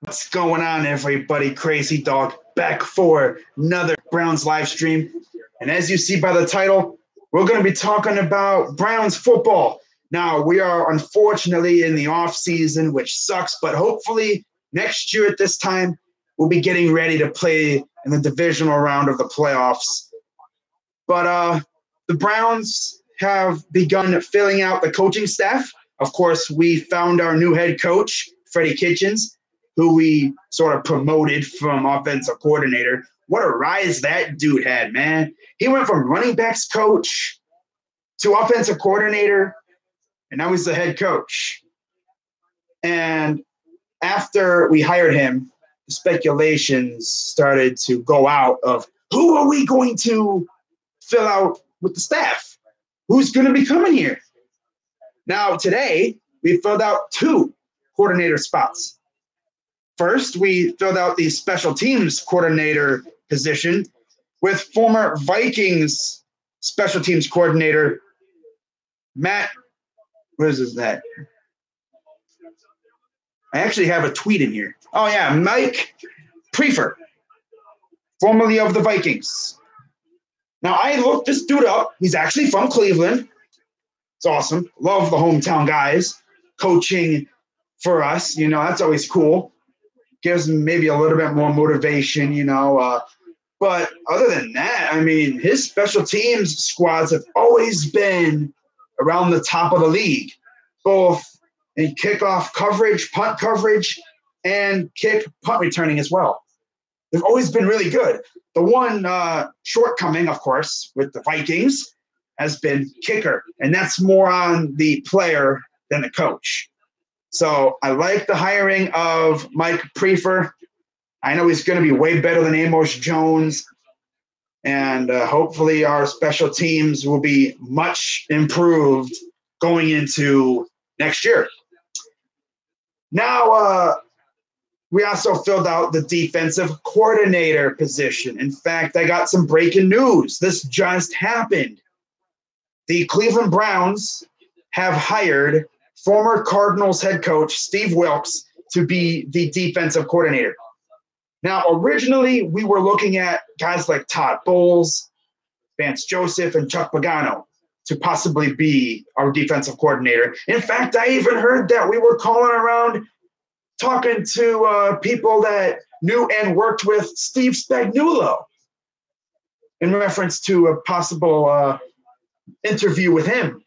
What's going on, everybody? Crazy Dog back for another Browns live stream. And as you see by the title, we're going to be talking about Browns football. Now, we are unfortunately in the off season, which sucks, but hopefully next year at this time, we'll be getting ready to play in the divisional round of the playoffs. But the Browns have begun filling out the coaching staff. Of course, we found our new head coach, Freddie Kitchens, who we sort of promoted from offensive coordinator. What a rise that dude had, man. He went from running backs coach to offensive coordinator, and now he's the head coach. And after we hired him, the speculations started to go out of who are we going to fill out with the staff? Who's going to be coming here? Now, today, we filled out 2 coordinator spots. First, we filled out the special teams coordinator position with former Vikings special teams coordinator, Matt. What is his name? I actually have a tweet in here. Oh, yeah, Mike Priefer, formerly of the Vikings. Now, I looked this dude up. He's actually from Cleveland. It's awesome. Love the hometown guys coaching for us. You know, that's always cool. Gives them maybe a little bit more motivation, you know. But other than that, I mean, his special teams squads have always been around the top of the league, both in kickoff coverage, punt coverage, and punt returning as well. They've always been really good. The one shortcoming, of course, with the Vikings has been kicker, and that's more on the player than the coach. So I like the hiring of Mike Priefer. I know he's going to be way better than Amos Jones, and hopefully our special teams will be much improved going into next year. Now, we also filled out the defensive coordinator position. In fact, I got some breaking news. This just happened. The Cleveland Browns have hired former Cardinals head coach Steve Wilks to be the defensive coordinator. Now, originally, we were looking at guys like Todd Bowles, Vance Joseph, and Chuck Pagano to possibly be our defensive coordinator. In fact, I even heard that we were calling around talking to people that knew and worked with Steve Spagnuolo in reference to a possible interview with him.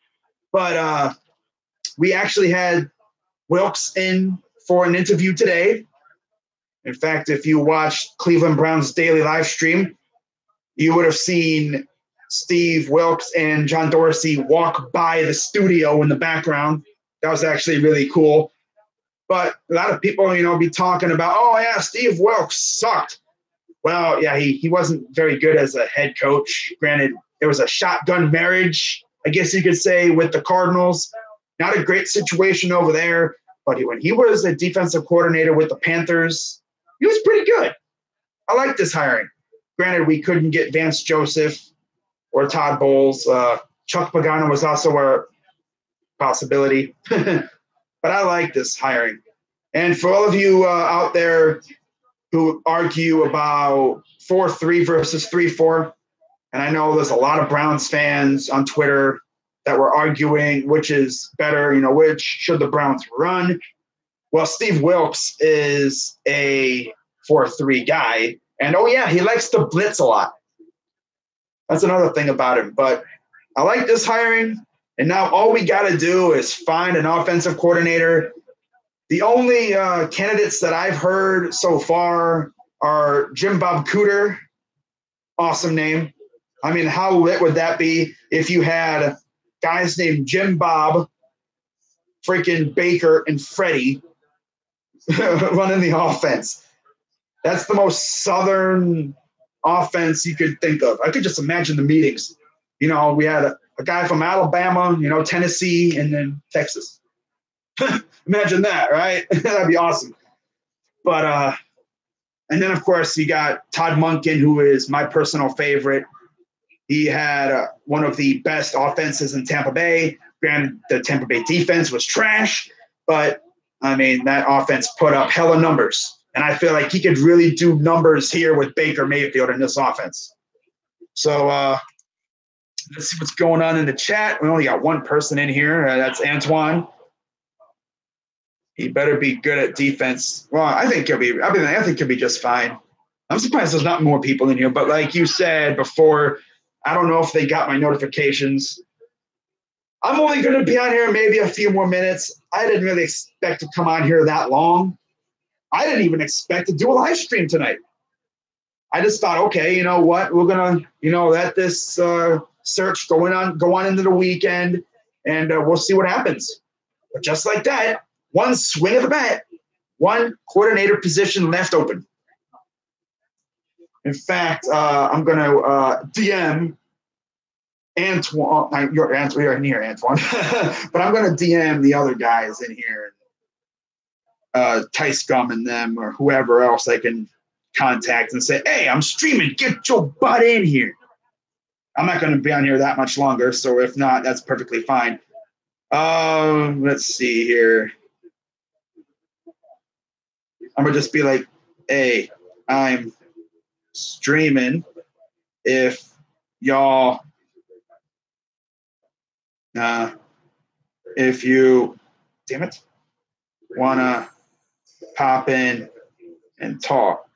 But we actually had Wilks in for an interview today. In fact, if you watched Cleveland Browns daily live stream, you would have seen Steve Wilks and John Dorsey walk by the studio in the background. That was actually really cool. But a lot of people, you know, be talking about, oh, yeah, Steve Wilks sucked. Well, yeah, he wasn't very good as a head coach. Granted, it was a shotgun marriage, I guess you could say, with the Cardinals. Not a great situation over there. But when he was a defensive coordinator with the Panthers, he was pretty good. I like this hiring. Granted, we couldn't get Vance Joseph or Todd Bowles. Chuck Pagano was also a possibility. But I like this hiring. And for all of you out there who argue about 4-3 versus 3-4, and I know there's a lot of Browns fans on Twitter that were arguing which is better, you know, which should the Browns run. Well, Steve Wilks is a 4-3 guy. And, oh, yeah, he likes to blitz a lot. That's another thing about him. But I like this hiring. And now all we got to do is find an offensive coordinator. The only candidates that I've heard so far are Jim Bob Cooter. Awesome name. I mean, how lit would that be if you had guys named Jim Bob, freaking Baker, and Freddie running the offense? That's the most Southern offense you could think of. I could just imagine the meetings. You know, we had a guy from Alabama, you know, Tennessee, and then Texas. Imagine that, right? That'd be awesome. But and then, of course, you got Todd Monken, who is my personal favorite. He had one of the best offenses in Tampa Bay. Granted, the Tampa Bay defense was trash, but, I mean, that offense put up hella numbers. And I feel like he could really do numbers here with Baker Mayfield in this offense. So let's see what's going on in the chat. We only got one person in here. That's Antoine. He better be good at defense. Well, I think he'll be. I think he'll be just fine. I'm surprised there's not more people in here. But like you said before, I don't know if they got my notifications. I'm only going to be on here maybe a few more minutes. I didn't really expect to come on here that long. I didn't even expect to do a live stream tonight. I just thought, okay, you know what? We're going to, let this search go on into the weekend, and we'll see what happens. But just like that, one swing of the bat, one coordinator position left open. In fact, I'm going to DM Antoine. You're in here, Antoine. But I'm going to DM the other guys in here, Ty Scum and them, or whoever else I can contact and say, hey, I'm streaming. Get your butt in here. I'm not going to be on here that much longer, so if not, that's perfectly fine. Let's see here. I'm going to just be like, hey, I'm streaming. If y'all, if you, damn it, want to pop in and talk.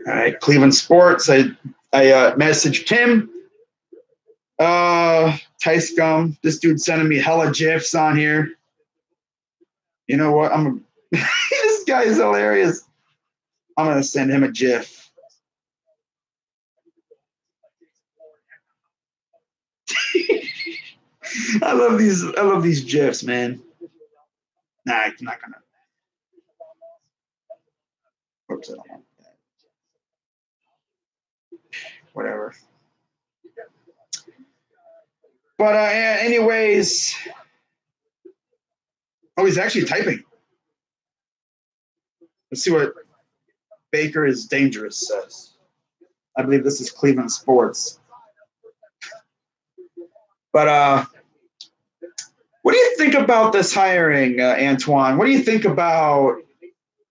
All right, Cleveland Sports. I messaged him. Ty Scum, this dude sending me hella GIFs on here. You know what? This guy is hilarious. I'm gonna send him a GIF. I love these GIFs, man. Nah, I'm not gonna. Oops, I don't want that. Whatever. But anyways, he's actually typing. Let's see what Baker is dangerous says. I believe this is Cleveland Sports. But what do you think about this hiring, Antoine? What do you think about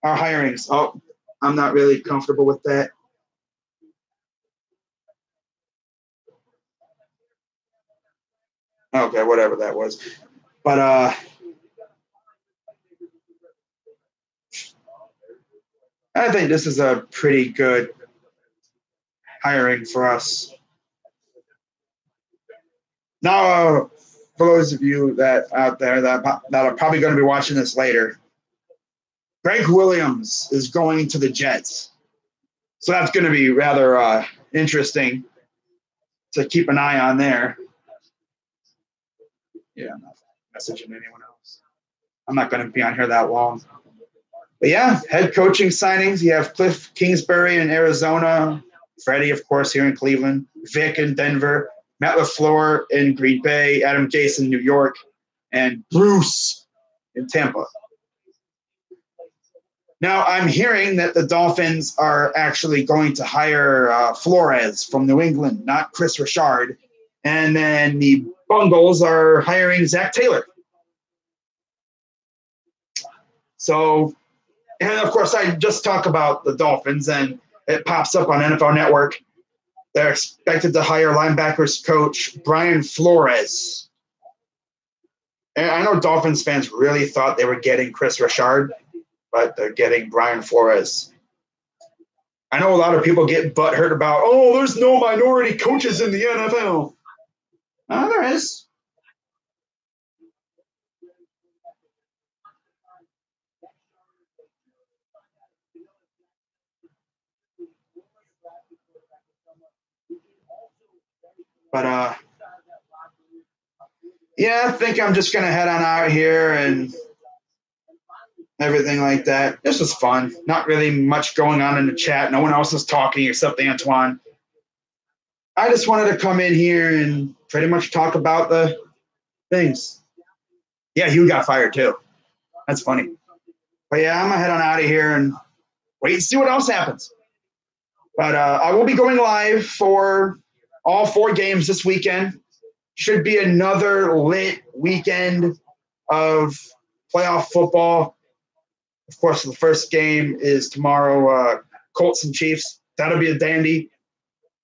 our hirings? Oh, I'm not really comfortable with that. Okay, whatever that was. But I think this is a pretty good hiring for us. Now, for those of you that out there that are probably going to be watching this later, Greg Williams is going to the Jets. So that's going to be rather interesting to keep an eye on there. Yeah, I'm not messaging anyone else. I'm not going to be on here that long. But yeah, head coaching signings. You have Cliff Kingsbury in Arizona, Freddie, of course, here in Cleveland, Vic in Denver, Matt LaFleur in Green Bay, Adam Gase in New York, and Bruce in Tampa. Now, I'm hearing that the Dolphins are actually going to hire Flores from New England, not Chris Richard. And then the Bungles are hiring Zach Taylor. So, and of course, I just talk about the Dolphins, and it pops up on NFL Network. They're expected to hire linebackers coach Brian Flores. And I know Dolphins fans really thought they were getting Chris Richard, but they're getting Brian Flores. I know a lot of people get butthurt about, there's no minority coaches in the NFL. There is. But yeah, I think I'm just gonna head on out here and everything like that. This was fun. Not really much going on in the chat. No one else is talking except Antoine. I just wanted to come in here and pretty much talk about the things. Yeah, Hugh got fired too. That's funny. But yeah, I'm gonna head on out of here and wait and see what else happens. But I will be going live for all 4 games this weekend. Should be another lit weekend of playoff football. Of course, the first game is tomorrow, Colts and Chiefs. That'll be a dandy.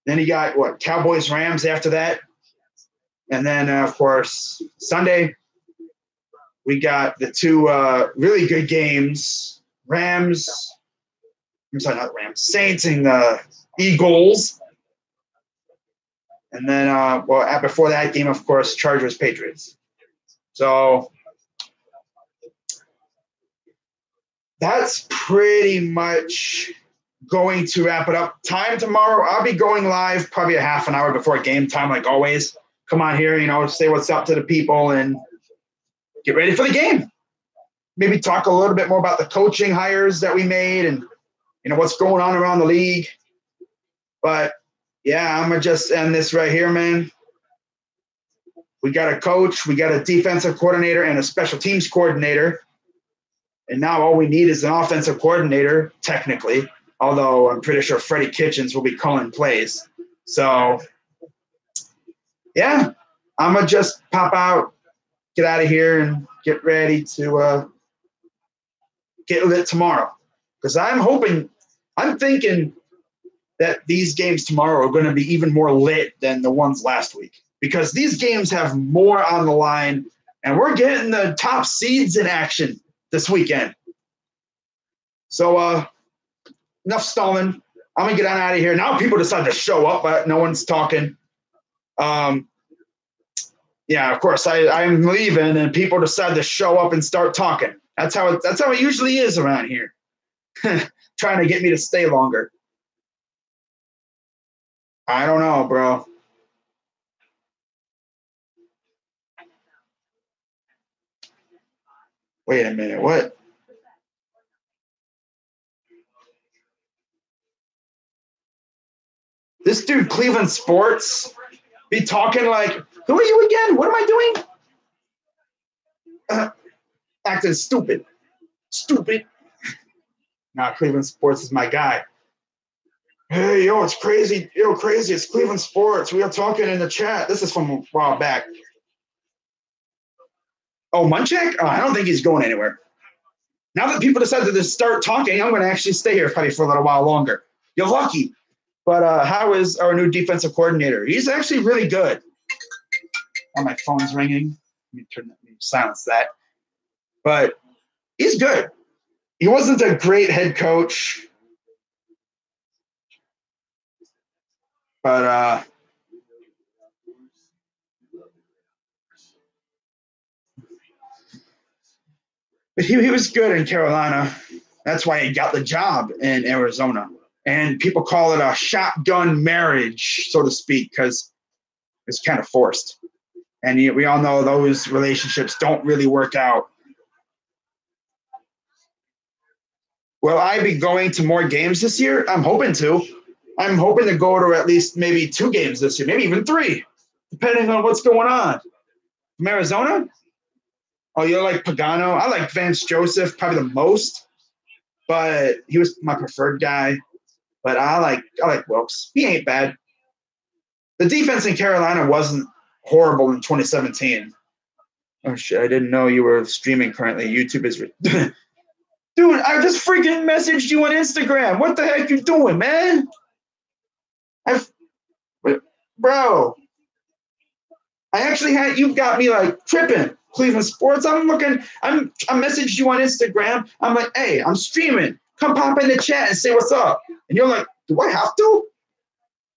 Then you got, what, Cowboys, Rams after that. And then, of course, Sunday, we got the two really good games, Saints and Eagles. And then, before that game, of course, Chargers, Patriots. So that's pretty much going to wrap it up. Time tomorrow, I'll be going live probably a half an hour before game time, like always. Come on here, say what's up to the people and get ready for the game. Maybe talk a little bit more about the coaching hires that we made and, what's going on around the league. But, yeah, I'm going to just end this right here, man. We got a coach, we got a defensive coordinator, and a special teams coordinator. And now all we need is an offensive coordinator, technically, although I'm pretty sure Freddie Kitchens will be calling plays. So, yeah, I'm going to just pop out, get out of here, and get ready to get lit tomorrow. Because I'm thinking that these games tomorrow are going to be even more lit than the ones last week. Because these games have more on the line, and we're getting the top seeds in action this weekend. So enough stalling. I'm going to get on out of here. Now people decide to show up, but no one's talking. Yeah, of course, I'm leaving, and people decide to show up and start talking. That's how it usually is around here. Trying to get me to stay longer. I don't know, bro. Wait a minute, what? This dude, Cleveland Sports, be talking like, who are you again? What am I doing? Acting stupid. Stupid. Nah, Cleveland Sports is my guy. Hey, yo, it's crazy. Yo, crazy. It's Cleveland Sports. We are talking in the chat. This is from a while back. Oh, Munchak? Oh, I don't think he's going anywhere. Now that people decided to start talking, I'm going to actually stay here probably for a little while longer. You're lucky. But how is our new defensive coordinator? He's actually really good. Oh, my phone's ringing. Let me silence that. But he's good. He wasn't a great head coach. But he was good in Carolina. That's why he got the job in Arizona. And people call it a shotgun marriage, so to speak, because it's kind of forced. And we all know those relationships don't really work out. Will I be going to more games this year? I'm hoping to. I'm hoping to go to at least maybe 2 games this year, maybe even 3, depending on what's going on. From Arizona? Oh, you like Pagano? I like Vance Joseph probably the most, but he was my preferred guy. But I like Wilkes. He ain't bad. The defense in Carolina wasn't horrible in 2017. Oh shit! I didn't know you were streaming currently. YouTube is, dude. I just freaking messaged you on Instagram. What the heck you doing, man? Bro. I actually had you got me like tripping. Cleveland Sports. I'm messaged you on Instagram. I'm like, hey, I'm streaming. Come pop in the chat and say what's up. And you're like, do I have to?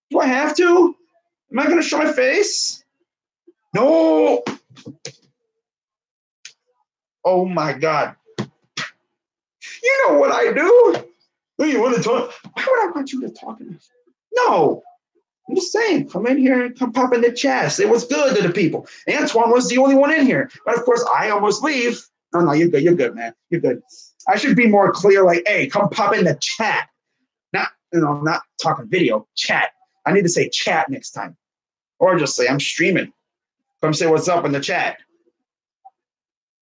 Do I have to? Am I gonna show my face? No. Oh my God. You know what I do? You want to talk? Why would I want you to talk to me? No. I'm just saying, come in here and come pop in the chat. Say what's good to the people. Antoine was the only one in here. But of course, I almost leave. Oh, no, you're good. You're good, man. You're good. I should be more clear, like, hey, come pop in the chat. Not talking video, chat. I need to say chat next time. Or just say I'm streaming. Come say what's up in the chat.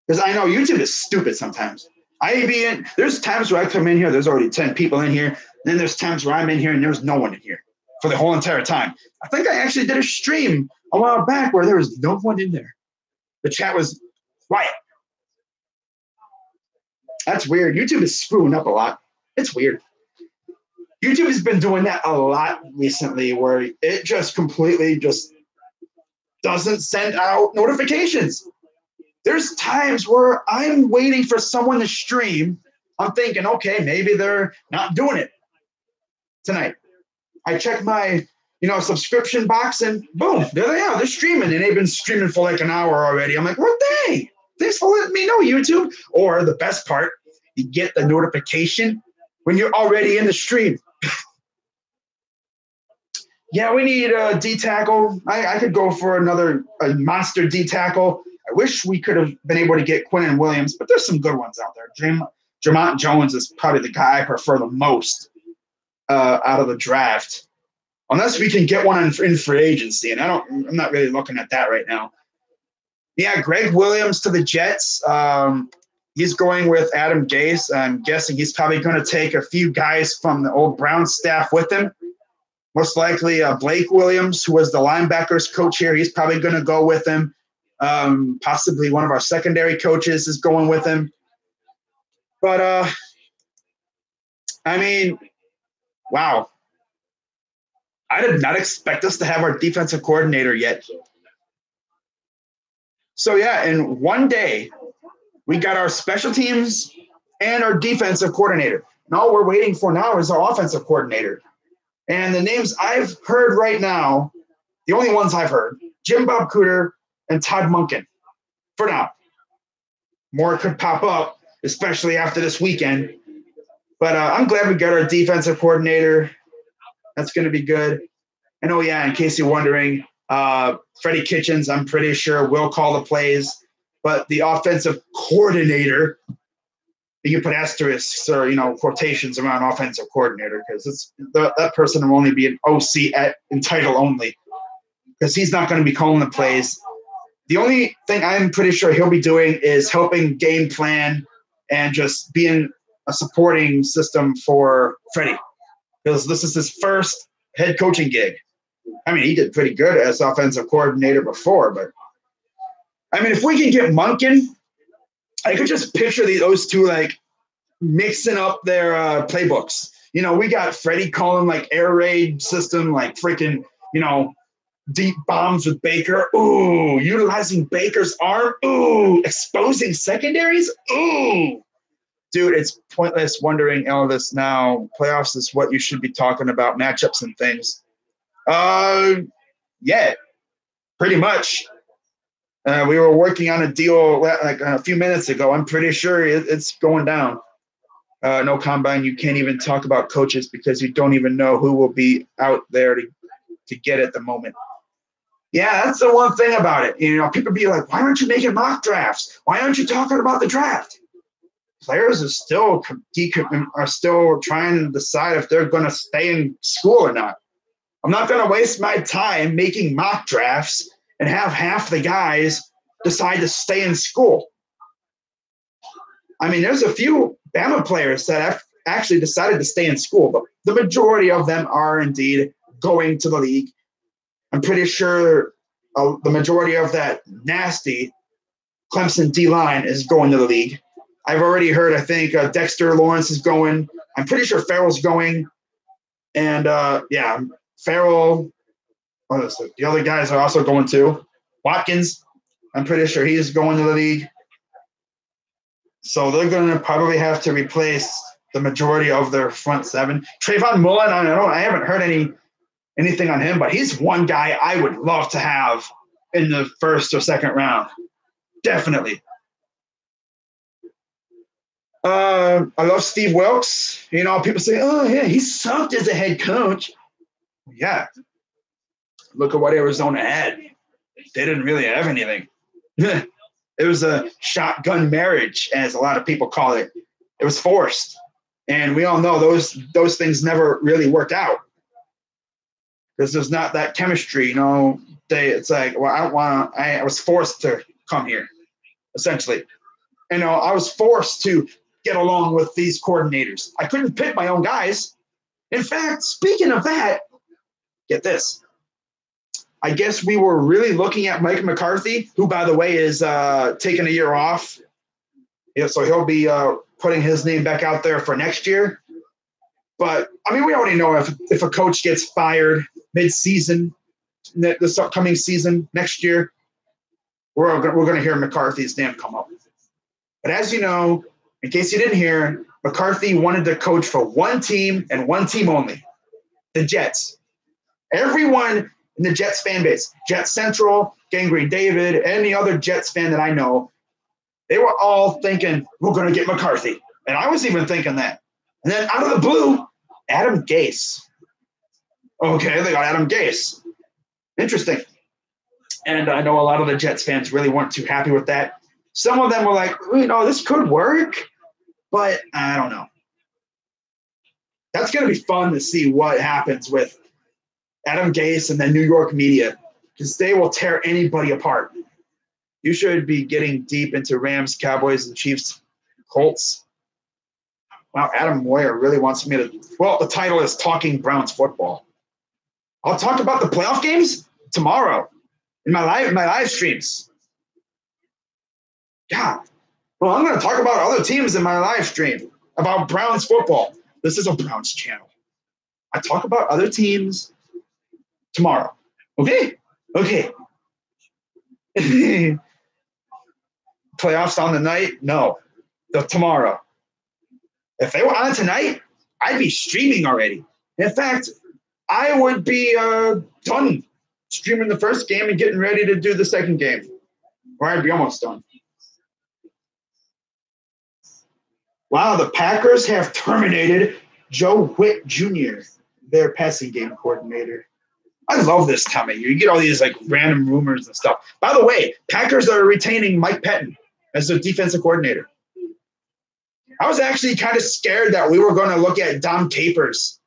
Because I know YouTube is stupid sometimes. There's times where I come in here, there's already 10 people in here. Then there's times where I'm in here and there's no one in here for the whole entire time. I think I actually did a stream a while back where there was no one in there. The chat was quiet. That's weird. YouTube is screwing up a lot. It's weird. YouTube has been doing that a lot recently where it just completely just doesn't send out notifications. There's times where I'm waiting for someone to stream. I'm thinking, okay, maybe they're not doing it tonight. I check my, subscription box and boom, there they are. They're streaming and they've been streaming for like an hour already. I'm like, what day? Thanks for letting me know, YouTube. Or the best part, you get the notification when you're already in the stream. Yeah, we need a D tackle. I could go for a monster D tackle. I wish we could have been able to get Quinnen Williams, but there's some good ones out there. Jermont Jones is probably the guy I prefer the most out of the draft, unless we can get one in free agency. And I'm not really looking at that right now. Yeah, Greg Williams to the Jets. He's going with Adam Gase. I'm guessing he's probably going to take a few guys from the old Browns staff with him. Most likely Blake Williams, who was the linebackers coach here. He's probably going to go with him. Possibly one of our secondary coaches is going with him. But, wow. I did not expect us to have our defensive coordinator yet. So, yeah, in one day, we got our special teams and our defensive coordinator. And all we're waiting for now is our offensive coordinator. And the names I've heard right now, the only ones I've heard, Jim Bob Cooter and Todd Monken, for now. More could pop up, especially after this weekend. But I'm glad we got our defensive coordinator. That's going to be good. And, in case you're wondering, Freddie Kitchens, I'm pretty sure, will call the plays. But the offensive coordinator, you can put asterisks or, quotations around offensive coordinator because that person will only be an OC in title only because he's not going to be calling the plays. The only thing I'm pretty sure he'll be doing is helping game plan and just being a supporting system for Freddie because this is his first head coaching gig. He did pretty good as offensive coordinator before, but if we can get Monken, I could just picture those two like mixing up their playbooks. We got Freddie calling like air raid system, like freaking, deep bombs with Baker. Ooh, utilizing Baker's arm. Ooh, exposing secondaries. Ooh, dude, it's pointless wondering all this now. Playoffs is what you should be talking about, matchups and things. Yeah, pretty much. We were working on a deal like a few minutes ago. I'm pretty sure it's going down. No combine. You can't even talk about coaches because you don't even know who will be out there to get at the moment. Yeah, that's the one thing about it. People be like, why aren't you making mock drafts? Why aren't you talking about the draft? Players are still trying to decide if they're going to stay in school or not. I'm not going to waste my time making mock drafts and have half the guys decide to stay in school. There's a few Bama players that have actually decided to stay in school, but the majority of them are indeed going to the league. I'm pretty sure the majority of that nasty Clemson D-line is going to the league. I've already heard, I think, Dexter Lawrence is going. I'm pretty sure Farrell's going. And, Farrell, the other guys are also going too. Watkins, I'm pretty sure he's going to the league. So they're going to probably have to replace the majority of their front seven. Trayvon Mullen, I haven't heard anything on him, but he's one guy I would love to have in the first or second round. Definitely. I love Steve Wilkes. People say, oh, yeah, he sucked as a head coach. Yeah. Look at what Arizona had. They didn't really have anything. It was a shotgun marriage, as a lot of people call it. It was forced. And we all know those things never really worked out. Because there's not that chemistry, it's like, well, I was forced to come here, essentially. I was forced to get along with these coordinators. I couldn't pick my own guys. In fact, speaking of that, get this. I guess we were really looking at Mike McCarthy, who, by the way, is taking a year off. Yeah, so he'll be putting his name back out there for next year. But, I mean, we already know if a coach gets fired mid-season, this upcoming season, next year, we're going to hear McCarthy's name come up. But as you know, in case you didn't hear, McCarthy wanted to coach for one team and one team only, the Jets. Everyone in the Jets fan base, Jets Central, Gangrene David, any other Jets fan that I know, they were all thinking, we're going to get McCarthy. And I was even thinking that. And then out of the blue, Adam Gase. Okay, they got Adam Gase. Interesting. And I know a lot of the Jets fans really weren't too happy with that. Some of them were like, this could work, but I don't know. That's going to be fun to see what happens with Adam Gase and the New York media, because they will tear anybody apart. You should be getting deep into Rams, Cowboys, and Chiefs, Colts. Wow, Adam Moyer really wants me to – well, the title is Talking Browns Football. I'll talk about the playoff games tomorrow in my live streams. God. Well, I'm going to talk about other teams in my live stream, about Browns football. This is a Browns channel. I talk about other teams tomorrow. Okay? Okay. Playoffs on the night? No. Tomorrow. If they were on tonight, I'd be streaming already. In fact, I would be done streaming the first game and getting ready to do the second game. Or I'd be almost done. Wow, the Packers have terminated Joe Whitt Jr., their passing game coordinator. I love this time of year. You get all these random rumors and stuff. By the way, Packers are retaining Mike Pettin as their defensive coordinator. I was actually kind of scared that we were going to look at Dom Capers.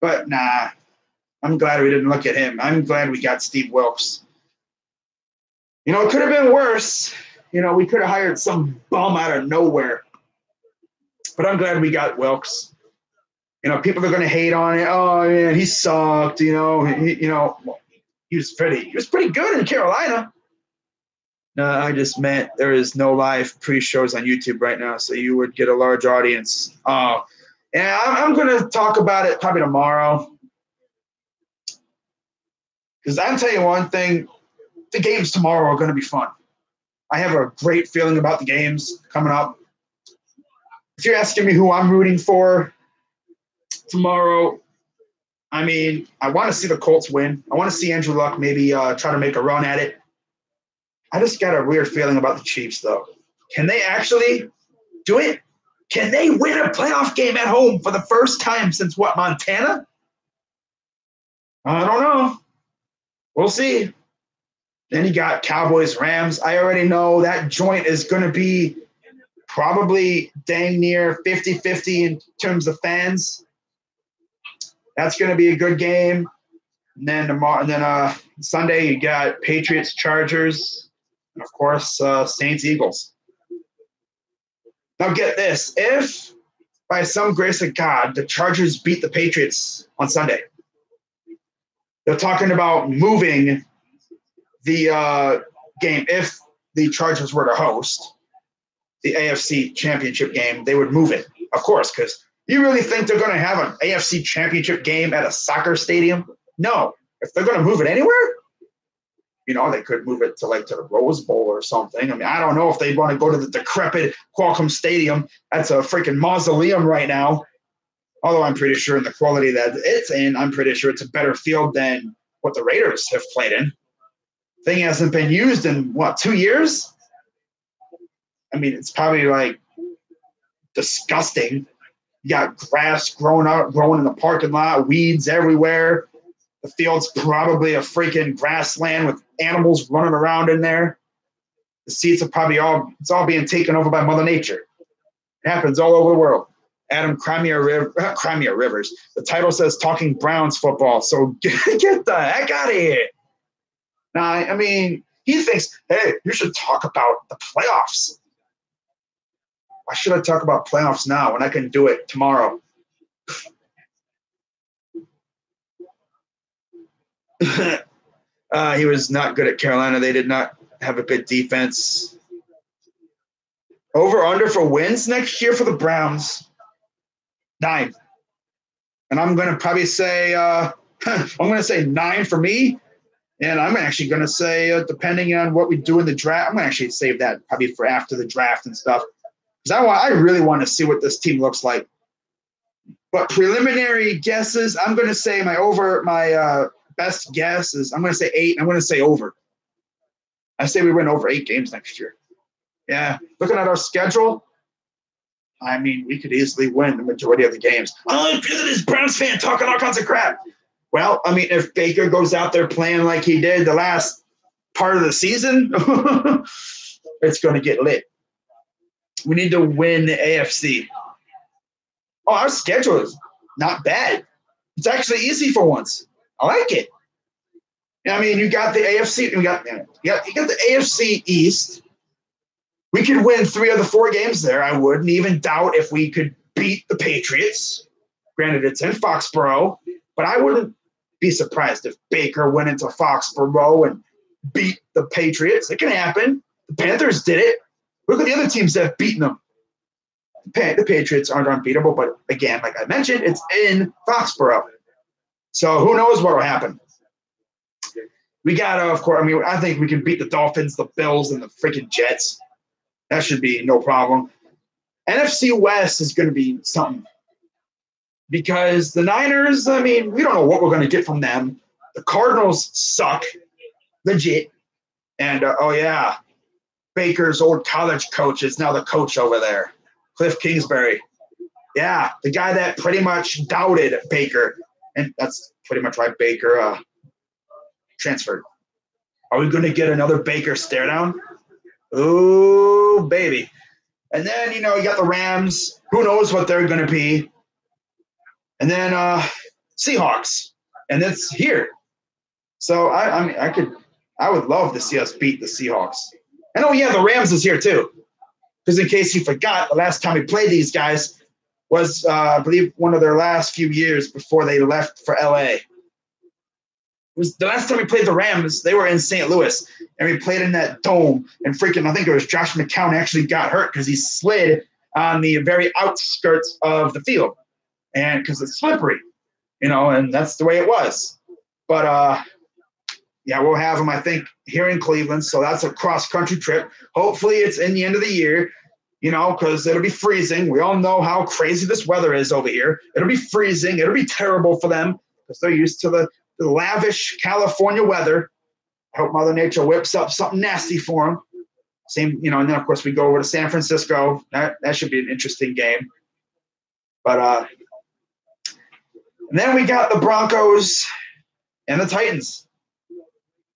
But nah, I'm glad we didn't look at him. I'm glad we got Steve Wilkes. It could have been worse. We could have hired some bum out of nowhere. But I'm glad we got Wilkes. People are going to hate on it. Oh, man, he sucked. He was pretty good in Carolina. No, I just meant there is no live pre-shows on YouTube right now, so you would get a large audience. Oh, yeah, I'm going to talk about it probably tomorrow. Because I'll tell you one thing, the games tomorrow are going to be fun. I have a great feeling about the games coming up. If you're asking me who I'm rooting for tomorrow, I mean, I want to see the Colts win. I want to see Andrew Luck maybe try to make a run at it. I just got a weird feeling about the Chiefs, though. Can they actually do it? Can they win a playoff game at home for the first time since, Montana? I don't know. We'll see. Then you got Cowboys, Rams. I already know that joint is going to be probably dang near 50-50 in terms of fans. That's going to be a good game. And then Sunday you got Patriots, Chargers, and of course Saints, Eagles. Now get this: if by some grace of God the Chargers beat the Patriots on Sunday, they're talking about moving the game. If the Chargers were to host the AFC Championship game, they would move it, of course, because you really think they're going to have an AFC Championship game at a soccer stadium? No. If they're going to move it anywhere, they could move it to the Rose Bowl or something. I mean, I don't know if they'd want to go to the decrepit Qualcomm Stadium. That's a freaking mausoleum right now. Although I'm pretty sure in the quality that it's in, I'm pretty sure it's a better field than what the Raiders have played in. Thing hasn't been used in, 2 years? I mean, it's probably disgusting. You got grass growing in the parking lot, weeds everywhere. The field's probably a freaking grassland with animals running around in there. The seats are probably all being taken over by Mother Nature. It happens all over the world. Adam Crimea Rivers. The title says Talking Browns Football, so get the heck out of here. Now, I mean, he thinks, hey, you should talk about the playoffs. Why should I talk about playoffs now when I can do it tomorrow? He was not good at Carolina. They did not have a good defense. Over under for wins next year for the Browns, 9. And I'm going to probably say I'm going to say 9 for me. And I'm actually going to say, depending on what we do in the draft, I'm going to actually save that probably for after the draft and stuff. Because I really want to see what this team looks like. But preliminary guesses, I'm going to say my best guess is I'm going to say 8. I'm going to say over. I say we win over 8 games next year. Yeah, looking at our schedule, I mean, we could easily win the majority of the games. Oh, look at this Browns fan talking all kinds of crap. Well, I mean, if Baker goes out there playing like he did the last part of the season, it's going to get lit. We need to win the AFC. Oh, our schedule is not bad. It's actually easy for once. I like it. I mean, you got the AFC. You got the AFC East. We could win 3 of the 4 games there. I wouldn't even doubt if we could beat the Patriots. Granted, it's in Foxborough, but I wouldn't be surprised if Baker went into Foxborough and beat the Patriots. It can happen. The Panthers did it. Look at the other teams that have beaten them. The Patriots aren't unbeatable, but again, like I mentioned, it's in Foxborough. So who knows what will happen. We got to, of course, I mean, I think we can beat the Dolphins, the Bills, and the freaking Jets. That should be no problem. NFC West is going to be something. Because the Niners, I mean, we don't know what we're going to get from them. The Cardinals suck. Legit. And, Baker's old college coach is now the coach over there. Cliff Kingsbury. Yeah, the guy that pretty much doubted Baker. And that's pretty much why Baker transferred. Are we going to get another Baker stare down? Ooh, baby. And then, you got the Rams. Who knows what they're going to be. And then Seahawks. And it's here. So, I would love to see us beat the Seahawks. And, the Rams is here too. Because in case you forgot, the last time we played these guys was, I believe, one of their last few years before they left for L.A. It was the last time we played the Rams, they were in St. Louis, and we played in that dome. And freaking, I think it was Josh McCown actually got hurt because he slid on the very outskirts of the field. And because it's slippery, and that's the way it was. But, we'll have them, I think, here in Cleveland. So that's a cross-country trip. Hopefully it's in the end of the year, because it'll be freezing. We all know how crazy this weather is over here. It'll be freezing. It'll be terrible for them because they're used to the lavish California weather. I hope Mother Nature whips up something nasty for them. Same, and then, of course, we go over to San Francisco. That should be an interesting game. But and then we got the Broncos and the Titans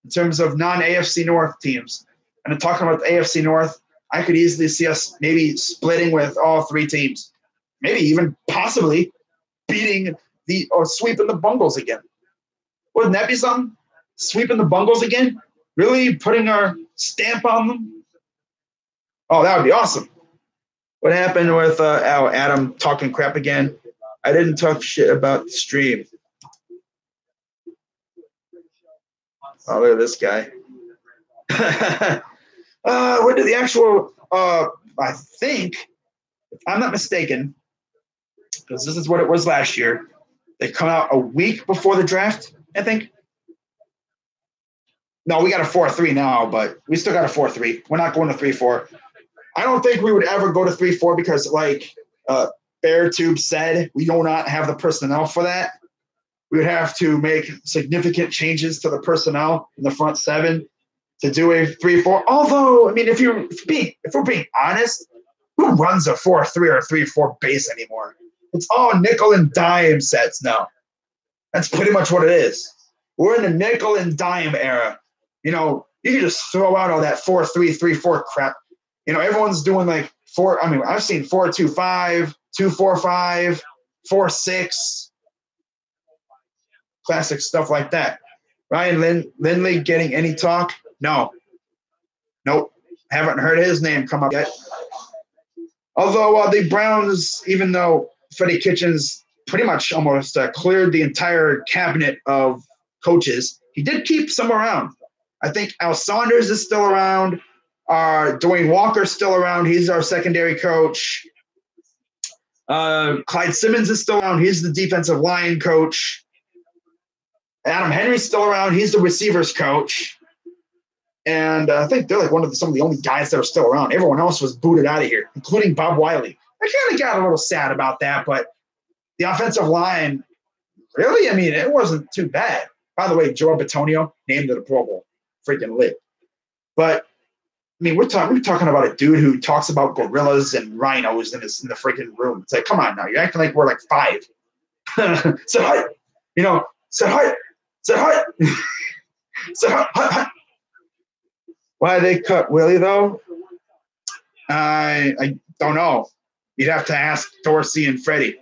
in terms of non-AFC North teams. And talking about the AFC North, I could easily see us maybe splitting with all 3 teams. Maybe even possibly beating or sweeping the Bungles again. Wouldn't that be something? Sweeping the Bungles again? Really putting our stamp on them? Oh, that would be awesome. What happened with Adam talking crap again? I didn't talk shit about the stream. Oh, look at this guy. What did the actual, I think, if I'm not mistaken, because this is what it was last year, they come out a week before the draft, I think. No, we got a 4-3 now, but we still got a 4-3. We're not going to 3-4. I don't think we would ever go to 3-4 because, like BearTube said, we do not have the personnel for that. We would have to make significant changes to the personnel in the front 7 to do a 3-4. Although, I mean, if we're being honest, who runs a 4-3 or a 3-4 base anymore? It's all nickel and dime sets now. That's pretty much what it is. We're in the nickel and dime era. You can just throw out all that 4-3, 3-4 crap. Everyone's doing like I've seen 4-2-5, 2-4-5, 4-6, classic stuff like that. Ryan Lindley getting any talk? No. Nope. Haven't heard his name come up yet. Although the Browns, even though Freddie Kitchens pretty much almost cleared the entire cabinet of coaches, he did keep some around. I think Al Saunders is still around. Dwayne Walker's still around. He's our secondary coach. Clyde Simmons is still around. He's the defensive line coach. Adam Henry's still around. He's the receivers coach. And I think they're like some of the only guys that are still around. Everyone else was booted out of here, including Bob Wiley. I kind of got a little sad about that, but the offensive line, really? I mean, it wasn't too bad. By the way, Joe Bitonio named to the Pro Bowl. Freaking lit. But, I mean, we're talking about a dude who talks about gorillas and rhinos in the freaking room. It's like, come on now. You're acting like we're like 5. Say hi. Say hi. Say hi. Say hi. Why they cut Willie, though? I don't know. You'd have to ask Dorsey and Freddie.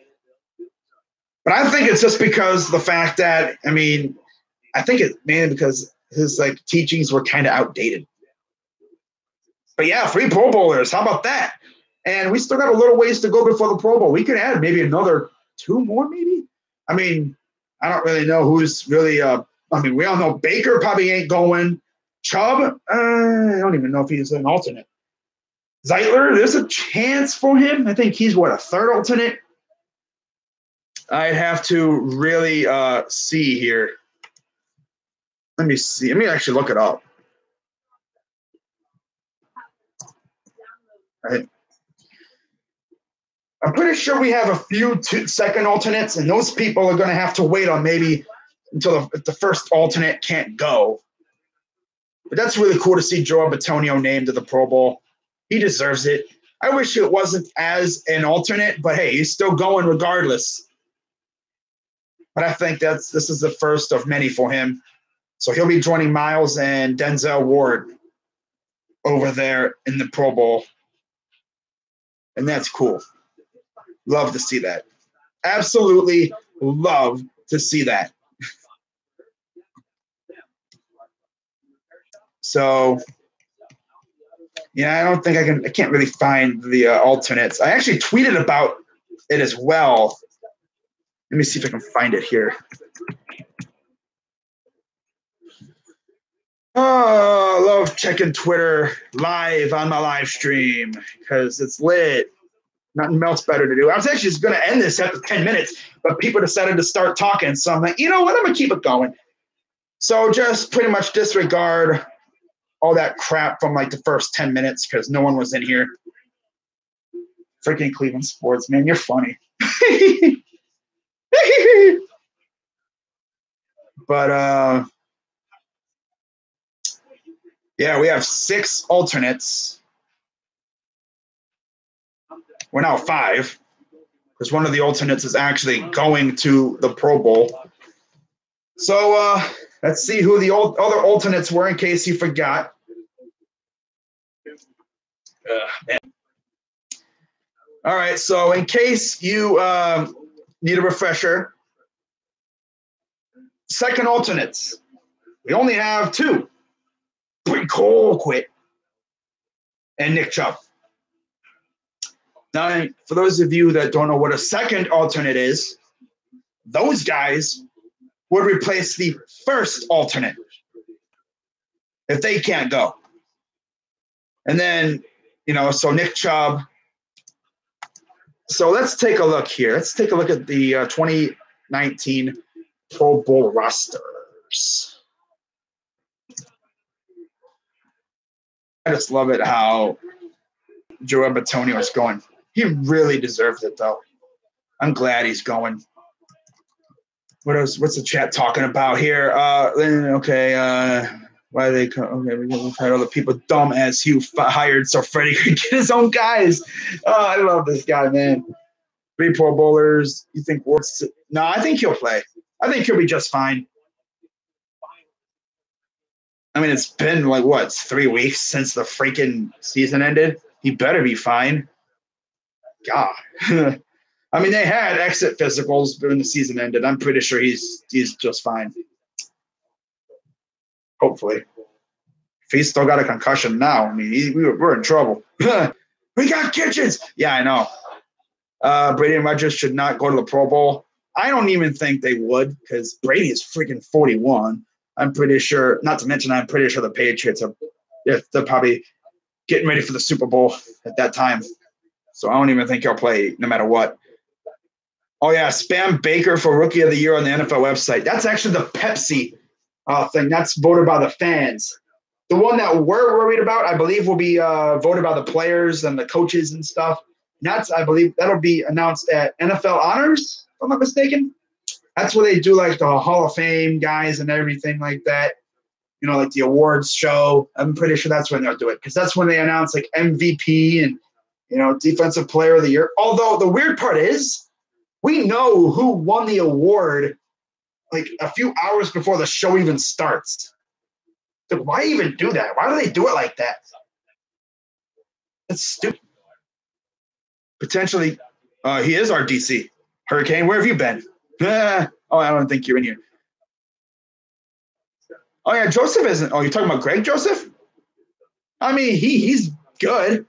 But I think it's just because the fact that, I mean, I think it's mainly because his teachings were kind of outdated. But yeah, 3 Pro Bowlers. How about that? And we still got a little ways to go before the Pro Bowl. We could add maybe another 2 more, maybe. I mean, I don't really know who's really. We all know Baker probably ain't going. Chubb, I don't even know if he's an alternate. Zeitler, there's a chance for him. I think he's a 3rd alternate. I'd have to really see here. Let me see. Let me actually look it up. Right. I'm pretty sure we have a few 2nd alternates, and those people are going to have to wait on maybe until the first alternate can't go. But that's really cool to see Joe Bitonio named to the Pro Bowl. He deserves it. I wish it wasn't as an alternate, but hey, he's still going regardless. But I think this is the first of many for him. So he'll be joining Miles and Denzel Ward over there in the Pro Bowl. And that's cool. Love to see that. Absolutely love to see that. So, yeah, I don't think I can't really find the alternates. I actually tweeted about it as well. Let me see if I can find it here. Oh, I love checking Twitter live on my live stream because it's lit. Nothing else better to do. I was actually just going to end this after 10 minutes, but people decided to start talking. So I'm like, you know what? I'm going to keep it going. So just pretty much disregard all that crap from the first 10 minutes because no one was in here. Freaking Cleveland sports, man. You're funny. But, yeah, we have 6 alternates. We're now 5 because one of the alternates is actually going to the Pro Bowl. So let's see who the other alternates were in case you forgot. Man. All right, so in case you need a refresher, 2nd alternates. We only have 2. Pretty cool, quit. And Nick Chubb. Now, for those of you that don't know what a 2nd alternate is, those guys would replace the 1st alternate if they can't go. And then, so Nick Chubb. So let's take a look here. Let's take a look at the 2019 Pro Bowl rosters. I just love it how Joe Bitonio is going. He really deserves it, though. I'm glad he's going. What's the chat talking about here? Okay. Why are they? Okay, we're gonna try all the people dumb as Hugh hired so Freddie could get his own guys. Oh, I love this guy, man. 3 Pro Bowlers. You think Ward's? No, I think he'll play. I think he'll be just fine. I mean, it's been 3 weeks since the freaking season ended. He better be fine. God. I mean, they had exit physicals when the season ended. I'm pretty sure he's just fine. Hopefully. If he's still got a concussion now, I mean, we're in trouble. We got Kitchens. Yeah, I know. Brady and Rodgers should not go to the Pro Bowl. I don't even think they would because Brady is freaking 41. I'm pretty sure, not to mention, I'm pretty sure the Patriots they're probably getting ready for the Super Bowl at that time. So I don't even think he'll play no matter what. Oh, yeah, spam Baker for Rookie of the Year on the NFL website. That's actually the Pepsi thing. That's voted by the fans. The one that we're worried about, I believe, will be voted by the players and the coaches and stuff. And that's, I believe, that'll be announced at NFL Honors, if I'm not mistaken. That's where they do like the Hall of Fame guys and everything like that. You know, like the awards show. I'm pretty sure that's when they'll do it because that's when they announce like MVP and, you know, Defensive Player of the Year. Although the weird part is we know who won the award like a few hours before the show even starts. So why even do that? Why do they do it like that? That's stupid. Potentially, he is our DC. Hurricane, where have you been? Oh, I don't think you're in here. Oh, yeah, Joseph isn't. Oh, you're talking about Greg Joseph? I mean, he's good.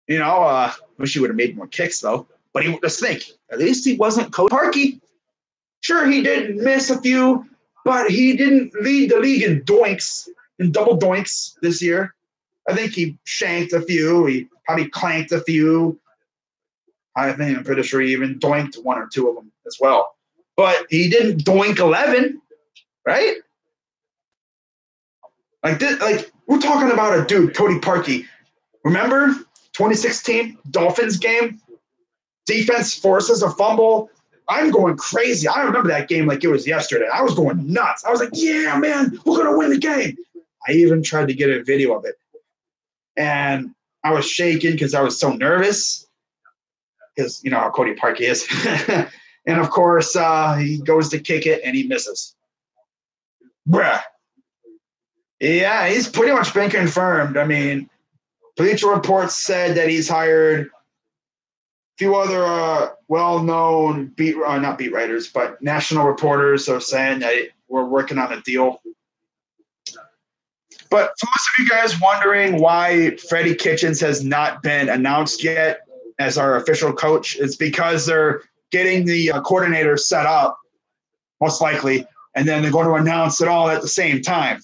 You know, wish he would have made more kicks, though. But he the snake. At least he wasn't Cody Parkey. Sure, he did miss a few, but he didn't lead the league in doinks, in double doinks this year. I think he shanked a few. He probably clanked a few. I'm pretty sure he even doinked one or two of them as well. But he didn't doink 11, right? Like this, like we're talking about a dude, Cody Parkey. Remember 2016 Dolphins game? Defense forces a fumble. I'm going crazy. I remember that game like it was yesterday. I was going nuts. I was like, yeah, man, we're going to win the game. I even tried to get a video of it. And I was shaking because I was so nervous because, you know, how Cody Parkey is. And, of course, he goes to kick it and he misses. Bruh. Yeah, he's pretty much been confirmed. I mean, Bleacher Report said that he's hired – few other well-known not beat writers, but national reporters are saying that we're working on a deal. But for most of you guys wondering why Freddie Kitchens has not been announced yet as our official coach, it's because they're getting the coordinator set up, most likely, and then they're going to announce it all at the same time,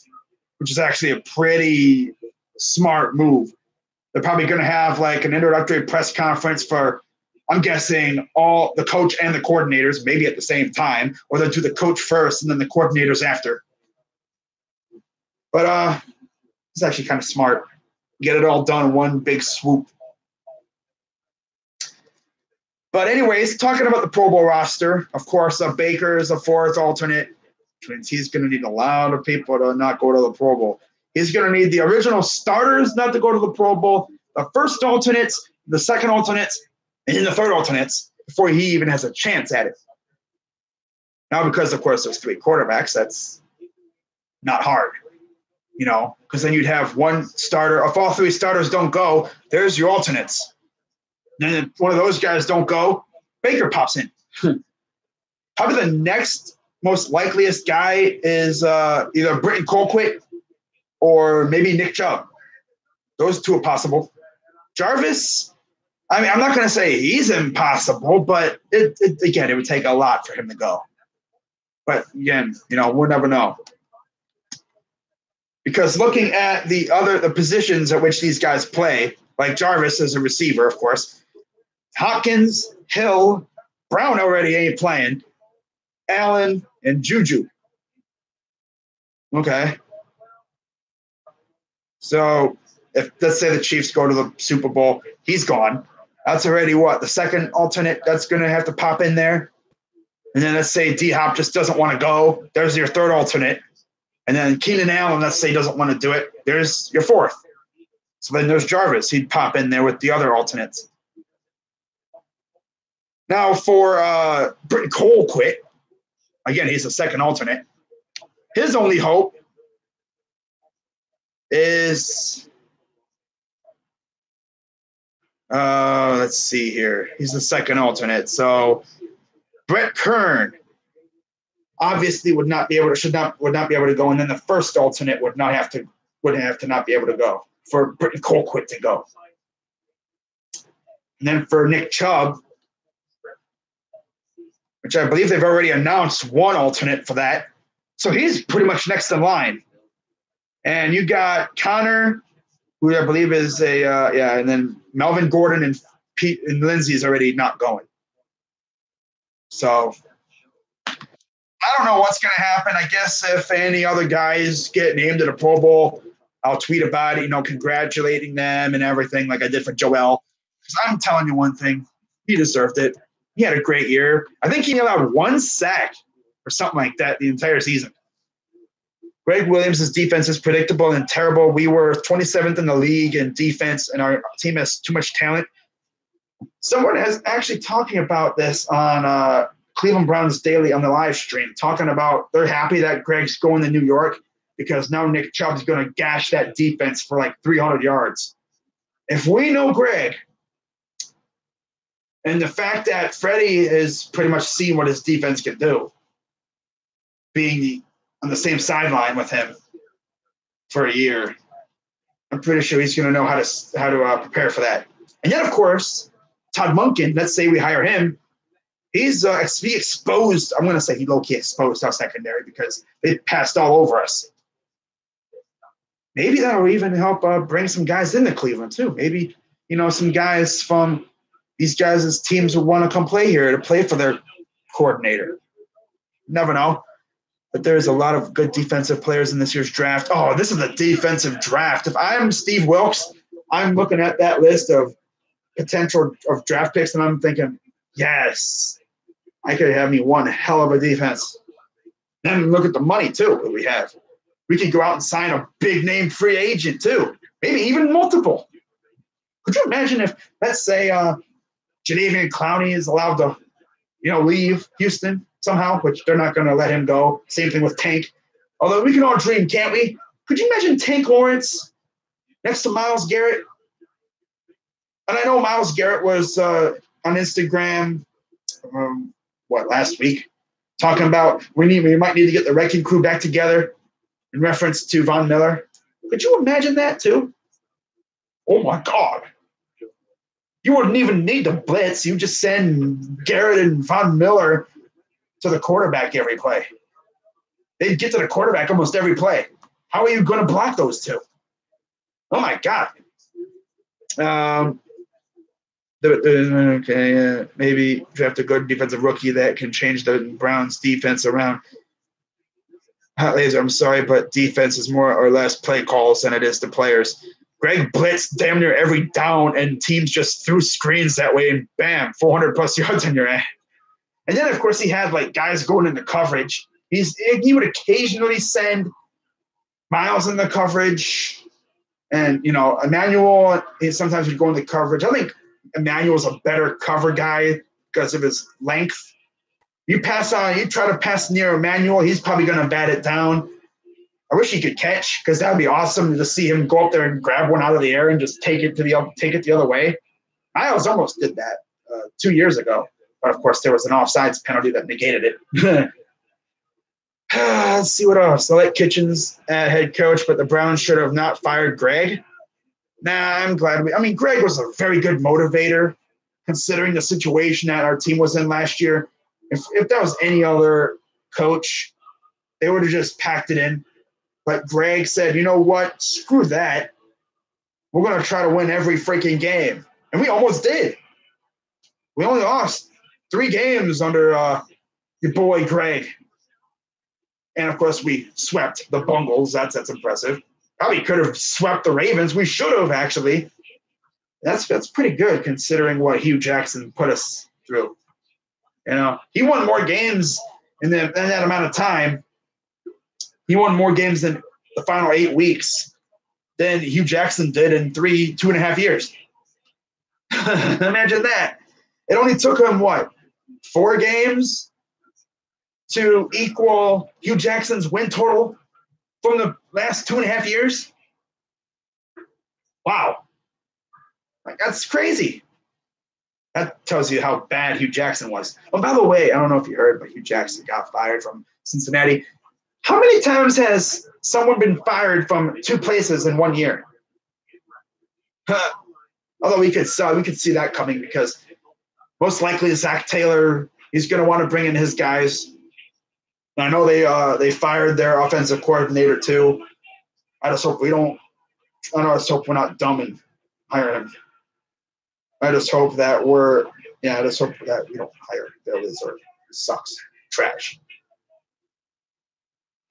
which is actually a pretty smart move. They're probably going to have like an introductory press conference for, I'm guessing, all the coach and the coordinators, maybe at the same time, or they'll do the coach first and then the coordinators after. But it's actually kind of smart. Get it all done in one big swoop. But anyways, talking about the Pro Bowl roster, of course, Baker is a fourth alternate, which means he's going to need a lot of people to not go to the Pro Bowl. He's going to need the original starters not to go to the Pro Bowl, the first alternates, the second alternates, and then the third alternates before he even has a chance at it. Now, because, of course, there's three quarterbacks, that's not hard, you know, because then you'd have one starter. If all three starters don't go, there's your alternates. And then if one of those guys don't go, Baker pops in. Probably the next most likeliest guy is either Britton Colquitt or maybe Nick Chubb. Those two are possible. Jarvis, I mean, I'm not going to say he's impossible, but it would take a lot for him to go. But again, you know, we'll never know. Because looking at the positions at which these guys play, like Jarvis as a receiver, of course, Hopkins, Hill, Brown already ain't playing, Allen, and Juju. Okay. So if, let's say, the Chiefs go to the Super Bowl, he's gone. That's already what? The second alternate that's going to have to pop in there. And then let's say D-Hop just doesn't want to go. There's your third alternate. And then Keenan Allen, let's say, doesn't want to do it. There's your fourth. So then there's Jarvis. He'd pop in there with the other alternates. Now for Britton Colquitt, again, he's the second alternate. His only hope is let's see here. He's the second alternate. So Brett Kern obviously would not be able to go, and then the first alternate would have to not be able to go for Britton Colquitt to go. And then for Nick Chubb, which I believe they've already announced one alternate for that. So he's pretty much next in line. And you got Connor who I believe is and then Melvin Gordon and Pete and Lindsey is already not going. So I don't know what's going to happen. I guess if any other guys get named to the Pro Bowl, I'll tweet about it, congratulating them and everything like I did for Joel. Because I'm telling you one thing, he deserved it. He had a great year. I think he allowed 1 sack or something like that the entire season. Greg Williams' defense is predictable and terrible. We were 27th in the league in defense, and our team has too much talent. Someone is actually talking about this on Cleveland Browns Daily on the live stream, talking about they're happy that Greg's going to New York because now Nick Chubb's going to gash that defense for like 300 yards. If we know Greg, and the fact that Freddie is pretty much seen what his defense can do, being on the same sideline with him for a year, I'm pretty sure he's going to know how to prepare for that. And then, of course, Todd Monken, let's say we hire him, he's exposed. I'm going to say he low-key exposed our secondary because they passed all over us. Maybe that will even help bring some guys into Cleveland too. Maybe, some guys from these guys' teams will want to come play here to play for their coordinator. Never know. But there's a lot of good defensive players in this year's draft. Oh, this is a defensive draft. If I'm Steve Wilkes, I'm looking at that list of potential of draft picks, and I'm thinking, yes, I could have me one hell of a defense. Then look at the money, too, that we have. We could go out and sign a big-name free agent, too. Maybe even multiple. Could you imagine if, let's say, Jadeveon Clowney is allowed to, leave Houston somehow, which they're not going to let him go. Same thing with Tank. Although we can all dream, can't we? Could you imagine Tank Lawrence next to Myles Garrett? And I know Myles Garrett was on Instagram, last week, talking about we might need to get the wrecking crew back together in reference to Von Miller. Could you imagine that too? Oh my God. You wouldn't even need to blitz. You just send Garrett and Von Miller to the quarterback every play. They'd get to the quarterback almost every play. How are you going to block those two? Oh, my God. Maybe draft a good defensive rookie that can change the Browns' defense around. Hot Laser, I'm sorry, but defense is more or less play calls than it is the players. Greg blitzed damn near every down, and teams just threw screens that way, and bam, 400-plus yards on your ass. And then, of course, he had, guys going into coverage. He would occasionally send Myles in the coverage. And, Emmanuel, he sometimes would go into coverage. I think Emmanuel's a better cover guy because of his length. You try to pass near Emmanuel, he's probably going to bat it down. I wish he could catch because that would be awesome to see him go up there and grab one out of the air and just take it the other way. Myles almost did that 2 years ago. But, of course, there was an offsides penalty that negated it. Let's see what else. I like Kitchens at head coach, but the Browns should have not fired Greg. Nah, I'm glad. Greg was a very good motivator considering the situation that our team was in last year. If that was any other coach, they would have just packed it in. But Greg said, you know what? Screw that. We're going to try to win every freaking game. And we almost did. We only lost 3 games under your boy Greg. And, of course, we swept the Bungles. That's impressive. Probably could have swept the Ravens. We should have, actually. That's pretty good considering what Hugh Jackson put us through. He won more games in that amount of time. He won more games than the final 8 weeks than Hugh Jackson did in 2.5 years. Imagine that. It only took him, 4 games to equal Hugh Jackson's win total from the last 2.5 years? Wow. That's crazy. That tells you how bad Hugh Jackson was. Oh, by the way, I don't know if you heard, but Hugh Jackson got fired from Cincinnati. How many times has someone been fired from 2 places in 1 year? Although we could see that coming because most likely Zach Taylor, he's going to want to bring in his guys. And I know they fired their offensive coordinator too. I just hope we don't I know. I just hope we're not dumb and hire him. I just hope that I just hope that we don't hire Bill Lazor. It sucks. Trash.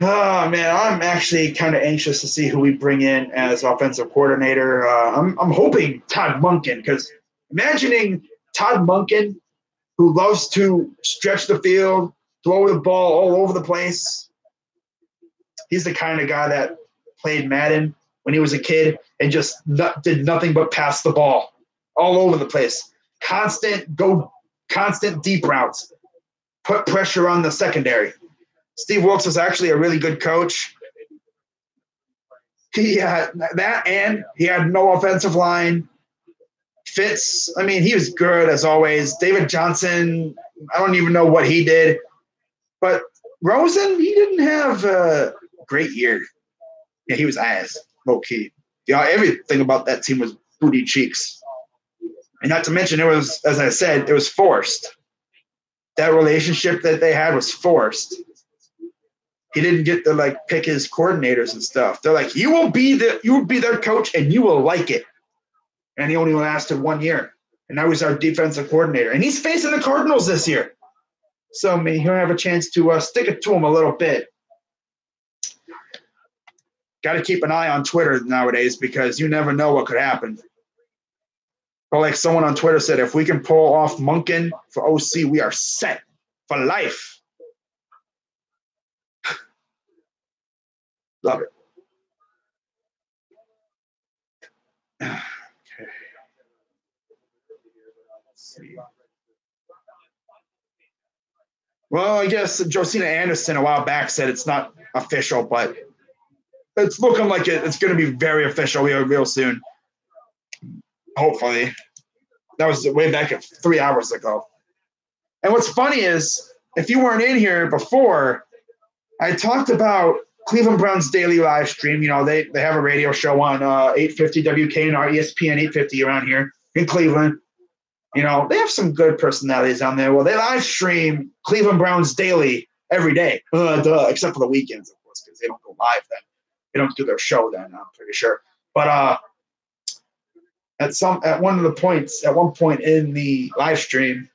Oh man, I'm actually kind of anxious to see who we bring in as offensive coordinator. I'm hoping Todd Monken, because imagining Todd Monken, who loves to stretch the field, throw the ball all over the place. He's the kind of guy that played Madden when he was a kid and just did nothing but pass the ball all over the place. Constant deep routes, put pressure on the secondary. Steve Wilks was actually a really good coach. He had that, and he had no offensive line. Fitz, I mean, he was good as always. David Johnson, I don't even know what he did. But Rosen, he didn't have a great year. Yeah, he was ass, low key. Yeah, everything about that team was booty cheeks. And not to mention, it was, as I said, it was forced. That relationship that they had was forced. He didn't get to pick his coordinators and stuff. They're like, you will be their coach and you will like it. And he only lasted 1 year. And now he's our defensive coordinator. And he's facing the Cardinals this year. So I mean, he'll have a chance to stick it to him a little bit. Got to keep an eye on Twitter nowadays because you never know what could happen. But like someone on Twitter said, if we can pull off Monken for OC, we are set for life. Love it. Okay. Let's see. Well, I guess Josina Anderson a while back said it's not official, but it's looking like it's going to be very official real soon. Hopefully. That was way back at 3 hours ago. And what's funny is, if you weren't in here before, I talked about Cleveland Browns daily live stream. You know, they have a radio show on 850 WKNR, ESPN 850 around here in Cleveland. You know, they have some good personalities on there. Well, they live stream Cleveland Browns daily every day, except for the weekends, of course, because they don't go live then. They don't do their show then, I'm pretty sure. But at one point in the live stream,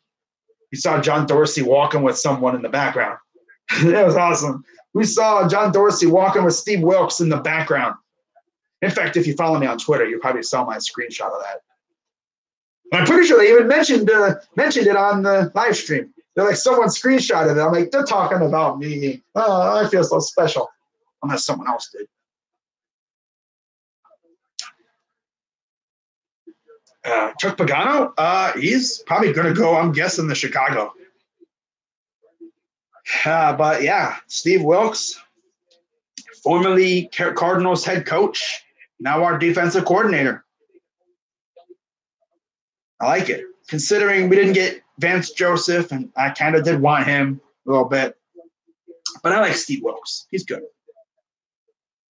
you saw John Dorsey walking with someone in the background. That was awesome. We saw John Dorsey walking with Steve Wilks in the background. In fact, if you follow me on Twitter, you probably saw my screenshot of that. And I'm pretty sure they even mentioned it on the live stream. They're like, someone screenshotted it. I'm like, they're talking about me. Oh, I feel so special. Unless someone else did. Chuck Pagano, he's probably going to go, I'm guessing, to Chicago. But yeah, Steve Wilks, formerly Cardinals head coach, now our defensive coordinator. I like it, considering we didn't get Vance Joseph, and I kind of did want him a little bit. But I like Steve Wilks. He's good.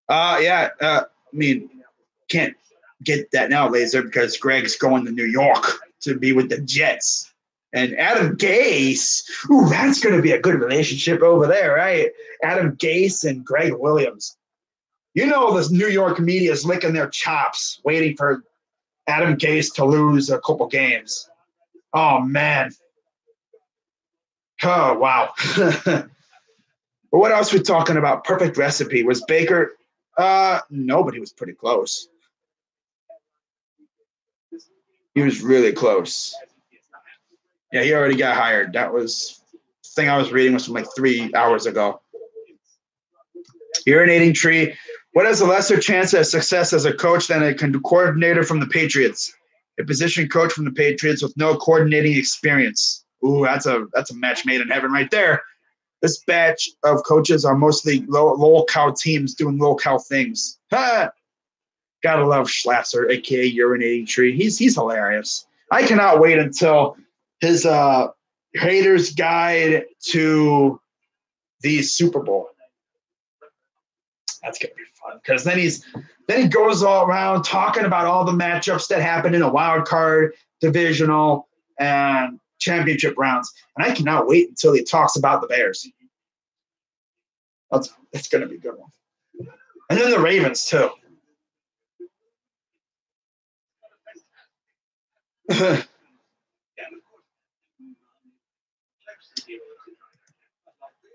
I mean, can't get that now, Laser, because Greg's going to New York to be with the Jets. And Adam Gase, ooh, that's going to be a good relationship over there, right? Adam Gase and Greg Williams. You know, this New York media is licking their chops waiting for Adam Gase to lose a couple games. Oh, man. Oh, wow. But what else are we talking about? Perfect recipe. Was Baker? Nobody was pretty close. He was really close. Yeah, he already got hired. That was the thing I was reading was from like 3 hours ago. Urinating tree. What has a lesser chance of success as a coach than a coordinator from the Patriots? A position coach from the Patriots with no coordinating experience. Ooh, that's a match made in heaven right there. This batch of coaches are mostly low-cow teams doing low-cow things. Ha! Gotta love Schlasser, a.k.a. Urinating Tree. He's hilarious. I cannot wait until his Haters Guide to the Super Bowl. That's gonna be fun because then he goes all around talking about all the matchups that happened in a wild card, divisional, and championship rounds. And I cannot wait until he talks about the Bears. That's gonna be a good one. And then the Ravens too.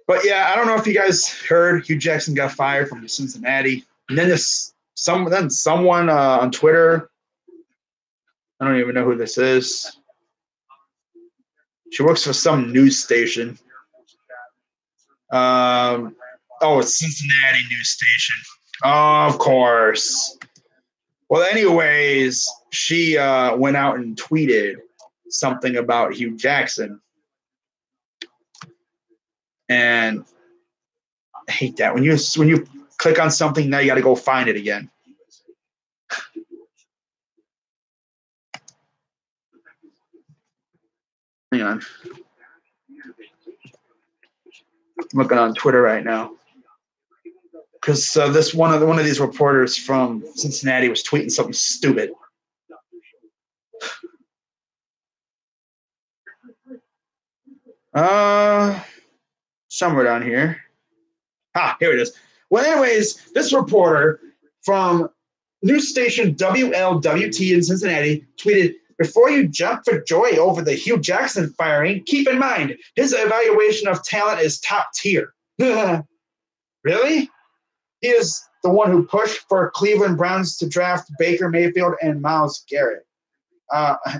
But yeah, I don't know if you guys heard Hugh Jackson got fired from Cincinnati, and then someone on Twitter, I don't even know who this is. She works for some news station. It's Cincinnati news station. Of course. Well, anyways, she went out and tweeted something about Hugh Jackson. And I hate that. When you click on something, now you got to go find it again. Hang on. I'm looking on Twitter right now. Because this one of these reporters from Cincinnati was tweeting something stupid. Somewhere down here. Here it is. Well, anyways, this reporter from news station WLWT in Cincinnati tweeted, "Before you jump for joy over the Hugh Jackson firing, keep in mind his evaluation of talent is top tier." Really? He is the one who pushed for Cleveland Browns to draft Baker Mayfield and Myles Garrett.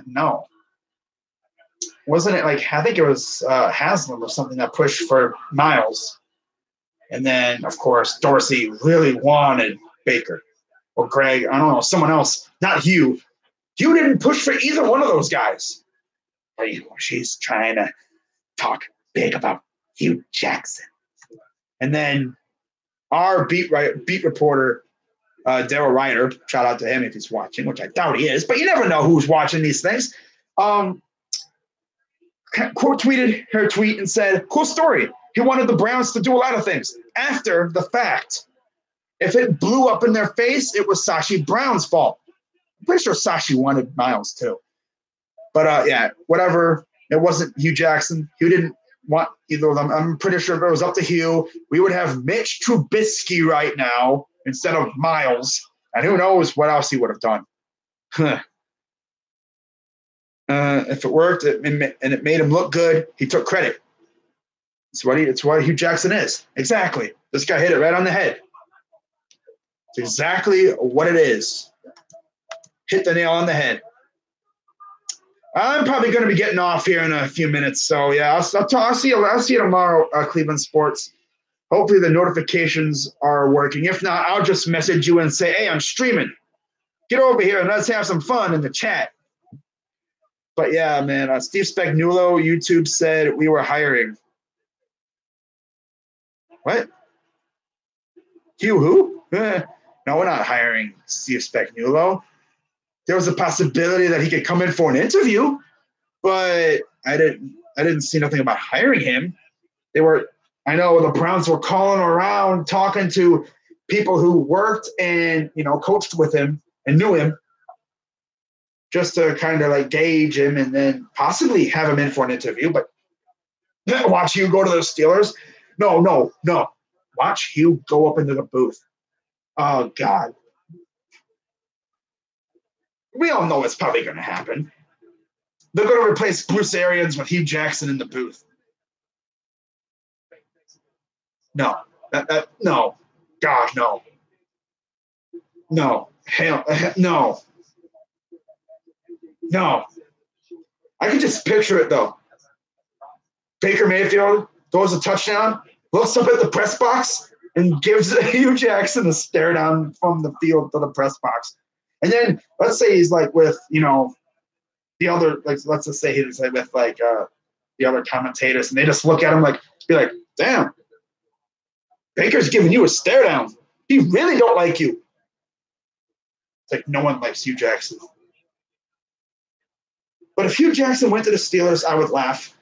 No. Wasn't it like, I think it was Haslam or something that pushed for Myles. And then, of course, Dorsey really wanted Baker. Or Greg, I don't know, someone else, not Hugh. Hugh didn't push for either one of those guys. But she's trying to talk big about Hugh Jackson. And then our beat reporter, Daryl Ryder, shout out to him if he's watching, which I doubt he is, but you never know who's watching these things. Quote tweeted her tweet and said, "Cool story. He wanted the Browns to do a lot of things after the fact. If it blew up in their face, it was Sashi Brown's fault." I'm pretty sure Sashi wanted Myles too. But yeah, whatever. It wasn't Hugh Jackson. Hugh didn't want either of them. I'm pretty sure if it was up to Hugh, we would have Mitch Trubisky right now instead of Myles. And who knows what else he would have done. If it worked and it made him look good, he took credit. It's what Hugh Jackson is. Exactly. This guy hit it right on the head. It's exactly what it is. Hit the nail on the head. I'm probably going to be getting off here in a few minutes. So, yeah, I'll see you tomorrow, Cleveland Sports. Hopefully the notifications are working. If not, I'll just message you and say, "Hey, I'm streaming. Get over here and let's have some fun in the chat." But, yeah, man, Steve Spagnuolo, YouTube said we were hiring. What? Hugh who? No, we're not hiring Steve Spagnuolo. There was a possibility that he could come in for an interview, but I didn't see nothing about hiring him. I know the Browns were calling around talking to people who worked and, coached with him and knew him just to kind of like gauge him and then possibly have him in for an interview. But watch Hugh go to the Steelers. No. Watch Hugh go up into the booth. Oh, God. We all know it's probably going to happen. They're going to replace Bruce Arians with Hugh Jackson in the booth. No. No. God, no. No. Hell, no. No. I can just picture it, though. Baker Mayfield throws a touchdown, looks up at the press box, and gives Hugh Jackson a stare down from the field to the press box. And then let's say he's like with, the other, like, let's just say he's like with like the other commentators, and they just look at him be like, "Damn, Baker's giving you a stare down. He really don't like you." It's like no one likes Hugh Jackson. But if Hugh Jackson went to the Steelers, I would laugh.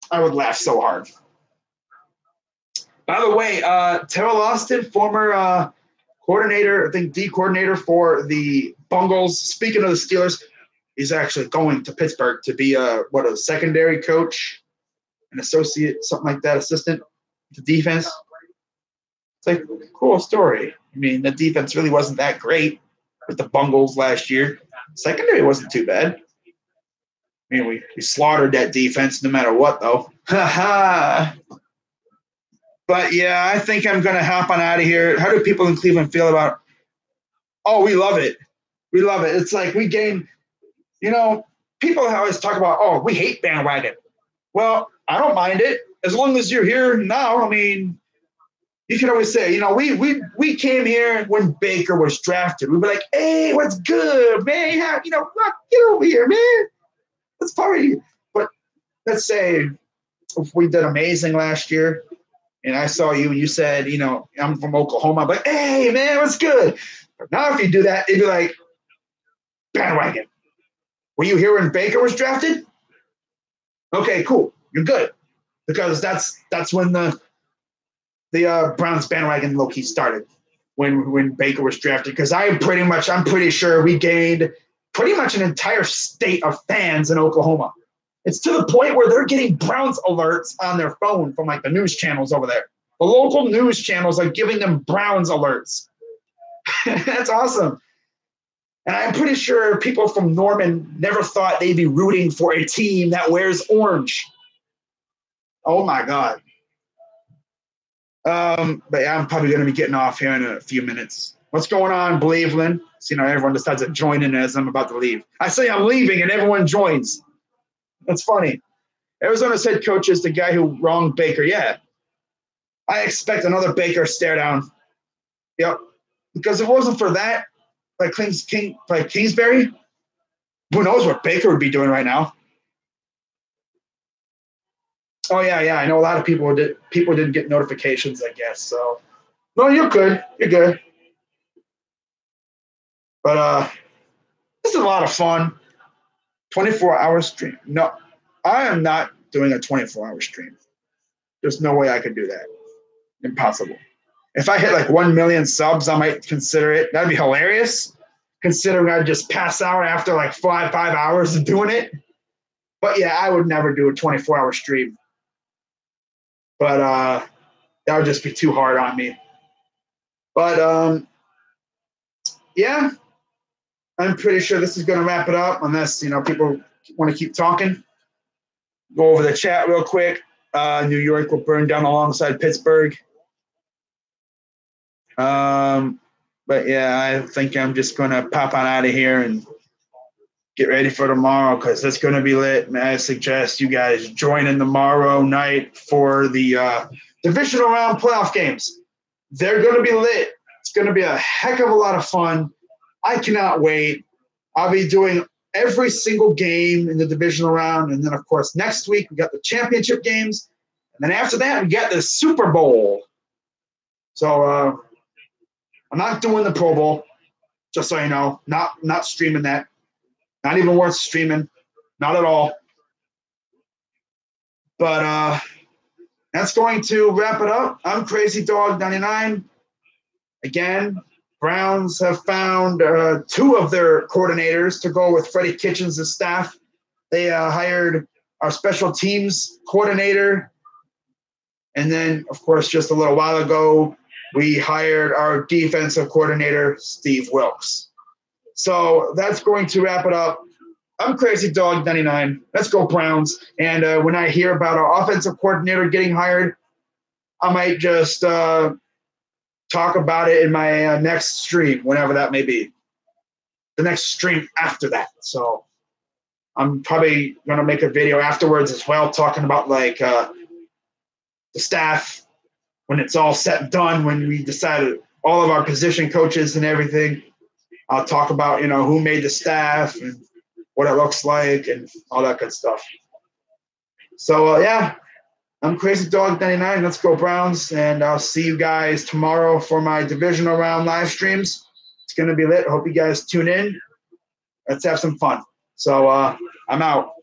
I would laugh so hard. By the way, Terrell Austin, former coordinator, I think D coordinator for the Bungles. Speaking of the Steelers, he's actually going to Pittsburgh to be a secondary coach, an associate, something like that, assistant to defense. It's like a cool story. I mean, the defense really wasn't that great with the Bungles last year. Secondary wasn't too bad. I mean, we slaughtered that defense no matter what, though. Ha But yeah, I think I'm going to hop on out of here. How do people in Cleveland feel about it? Oh, we love it. We love it. It's like we gain, people always talk about, oh, we hate bandwagon. Well, I don't mind it. As long as you're here now, I mean, you can always say, we came here when Baker was drafted. We'd be like, hey, what's good, man? Get over here, man. Let's party. But let's say if we did amazing last year, and I saw you and you said, I'm from Oklahoma. I'm like, hey, man, what's good? But now if you do that, it'd be like, bandwagon. Were you here when Baker was drafted? Okay, cool. You're good. Because that's when the Browns bandwagon low-key started, when Baker was drafted. Because I'm pretty sure we gained pretty much an entire state of fans in Oklahoma. It's to the point where they're getting Browns alerts on their phone from like the news channels over there. The local news channels are giving them Browns alerts. That's awesome. And I'm pretty sure people from Norman never thought they'd be rooting for a team that wears orange. Oh my God. But yeah, I'm probably going to be getting off here in a few minutes. What's going on, Cleveland? So, everyone decides to join in as I'm about to leave. I say I'm leaving and everyone joins. That's funny. Arizona's head coach is the guy who wronged Baker. Yeah. I expect another Baker stare down. Yep. Because if it wasn't for that, like Kingsbury, who knows what Baker would be doing right now? Oh yeah. I know a lot of people didn't get notifications, I guess. So, no, you're good. You're good. But this is a lot of fun. 24-hour stream. No, I am not doing a 24-hour stream. There's no way I could do that. Impossible. If I hit like 1 million subs, I might consider it. That'd be hilarious, considering I'd just pass out after like five hours of doing it. But yeah, I would never do a 24-hour stream. But that would just be too hard on me. But yeah, I'm pretty sure this is going to wrap it up, unless people want to keep talking. Go over the chat real quick. New York will burn down alongside Pittsburgh. But yeah, I think I'm just going to pop on out of here and get ready for tomorrow, because it's going to be lit. Man, I suggest you guys join in tomorrow night for the divisional round playoff games. They're going to be lit. It's going to be a heck of a lot of fun. I cannot wait. I'll be doing every single game in the divisional round. And then, of course, next week we got the championship games. And then after that, we got the Super Bowl. So I'm not doing the Pro Bowl, just so you know. Not streaming that. Not even worth streaming. Not at all. But that's going to wrap it up. I'm Crazy Dog 99. Again, Browns have found two of their coordinators to go with Freddie Kitchens' staff. They hired our special teams coordinator. And then, of course, just a little while ago, we hired our defensive coordinator, Steve Wilks. So that's going to wrap it up. I'm Crazy Dog 99. Let's go Browns. And when I hear about our offensive coordinator getting hired, I might just talk about it in my next stream, whenever that may be. The next stream after that. So I'm probably going to make a video afterwards as well, talking about like the staff when it's all set and done, when we decided all of our position coaches and everything. I'll talk about, who made the staff and what it looks like and all that good stuff. So, yeah, I'm Crazy Dog 99. Let's go Browns. And I'll see you guys tomorrow for my divisional round live streams. It's going to be lit. I hope you guys tune in. Let's have some fun. So I'm out.